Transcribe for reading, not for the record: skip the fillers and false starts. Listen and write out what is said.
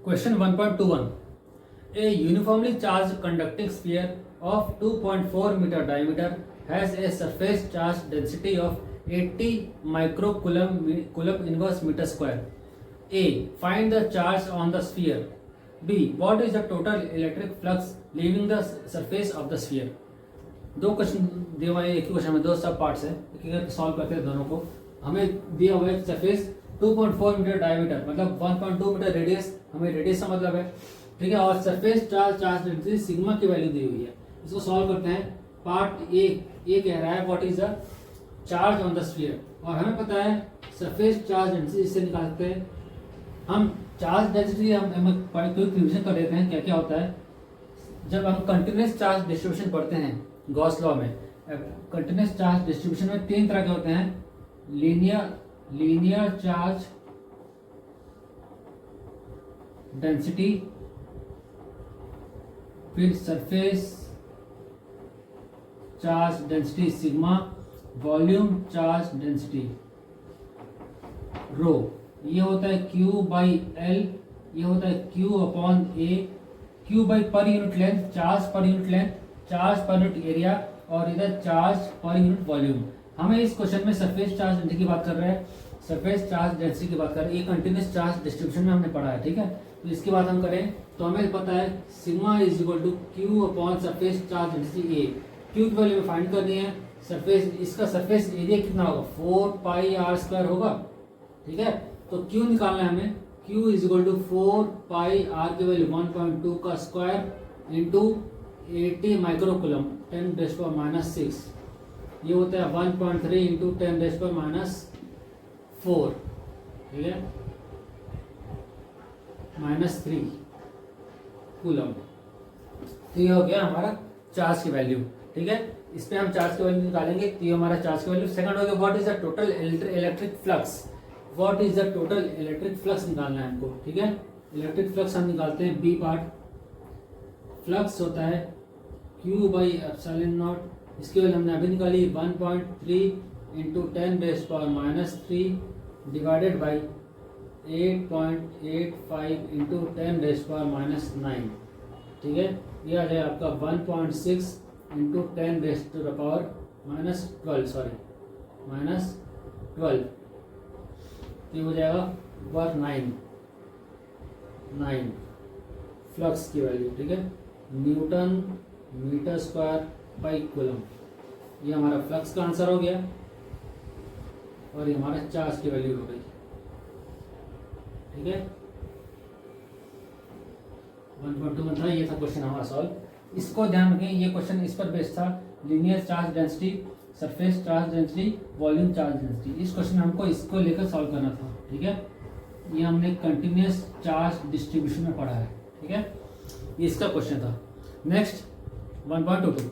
Question 1.21. A uniformly charged conducting sphere of 2.4 meter diameter has a surface charge density of 80 microcoulomb inverse meter square. A. Find the charge on the sphere. B. What is the total electric flux leaving the surface of the sphere? दो question दिए हुए हैं, एक ही question में दो सब parts है, एक एक सॉल्व करते हैं दोनों को। हमें दिया हुआ है सरफेस 2.4 मीटर डायमीटर मतलब 1.2 मीटर रेडियस, हमें रेडियस का मतलब है, ठीक है। और सरफेस चार्ज डेंसिटी सिग्मा की वैल्यू दी हुई है। इसको सॉल्व करते हैं। पार्ट ए कह रहा है what is the charge on the sphere, और हमें पता है सरफेस चार्ज डेंसिटी इससे निकाल सकते हैं हम। चार्ज डेंसिटी हम क्विक रिविजन कर देते हैं क्या क्या होता है। जब हम कंटिन्यूस चार्ज डिस्ट्रीब्यूशन पढ़ते हैं गॉस लॉ में, कंटिन्यूस चार्ज डिस्ट्रीब्यूशन में तीन तरह के होते हैं, लीनियर चार्ज डेंसिटी, फिर surface charge density sigma, volume charge density rho. ये होता है Q बाई एल, ये होता है Q upon A. Q by per unit length, charge per unit length, charge per unit area, और इधर चार्ज पर यूनिट वॉल्यूम। हमें इस क्वेश्चन में सरफेस चार्ज डेंसिटी की बात कर रहे हैं, सरफेस चार्ज डेंसिटी की बात कर रहे हैं। ये कंटिन्यूस चार्ज डिस्ट्रीब्यूशन में हमने पढ़ा है, ठीक है। तो इसकी बात हम करें तो हमें पता है sigma is equal to Q upon surface charge density A. Q की वैल्यू फाइंड करनी है। सरफेस, इसका सरफेस एरिया कितना होगा, 4 पाई आर स्क्वायर होगा, ठीक है। तो Q निकालना है हमें। Q is equal to 4 pi R की वैल्यू 1.2 का स्क्वायर इंटू 80 माइक्रोकुलम 10⁻⁻⁶। ये होता है 1.3 इंटू 10⁻⁴, ठीक है, -3 कूलम। तो ये हो गया हमारा चार्ज की वैल्यू, ठीक है। इस पे हम चार्ज की वैल्यू निकालेंगे, तो ये हमारा चार्ज की वैल्यू। सेकंड हो गया what is the total electric flux. What is the total electric flux निकालना है हमको, ठीक है। इलेक्ट्रिक फ्लक्स हम निकालते हैं बी पार्ट। फ्लक्स होता है Q बाई एप्सिलॉन नॉट, इसकी वैल्यू हमने अभी निकाली 1.3 इंटू 10⁻³ डिवाइडेड बाई 8.85 इंटू 10⁻�9, ठीक है। ये आ जाएगा आपका 1.6 इंटू 10⁻12 ये हो जाएगा 9 फ्लक्स की वैल्यू, ठीक है। Newton metre square by coulomb, ये हमारा फ्लक्स का आंसर हो गया, और ये हमारा चार्ज की वैल्यू हो गई, ठीक है। 1.2 था, ये था क्वेश्चन हमारा सॉल्व। इसको ध्यान रखें, ये क्वेश्चन इस पर बेस्ड था, linear charge density, surface charge density, volume charge density. इस क्वेश्चन में हमको इसको लेकर सॉल्व करना था, ठीक है। ये हमने कंटिन्यूस चार्ज डिस्ट्रीब्यूशन में पढ़ा है, ठीक है। ये इसका क्वेश्चन था। नेक्स्ट 1.22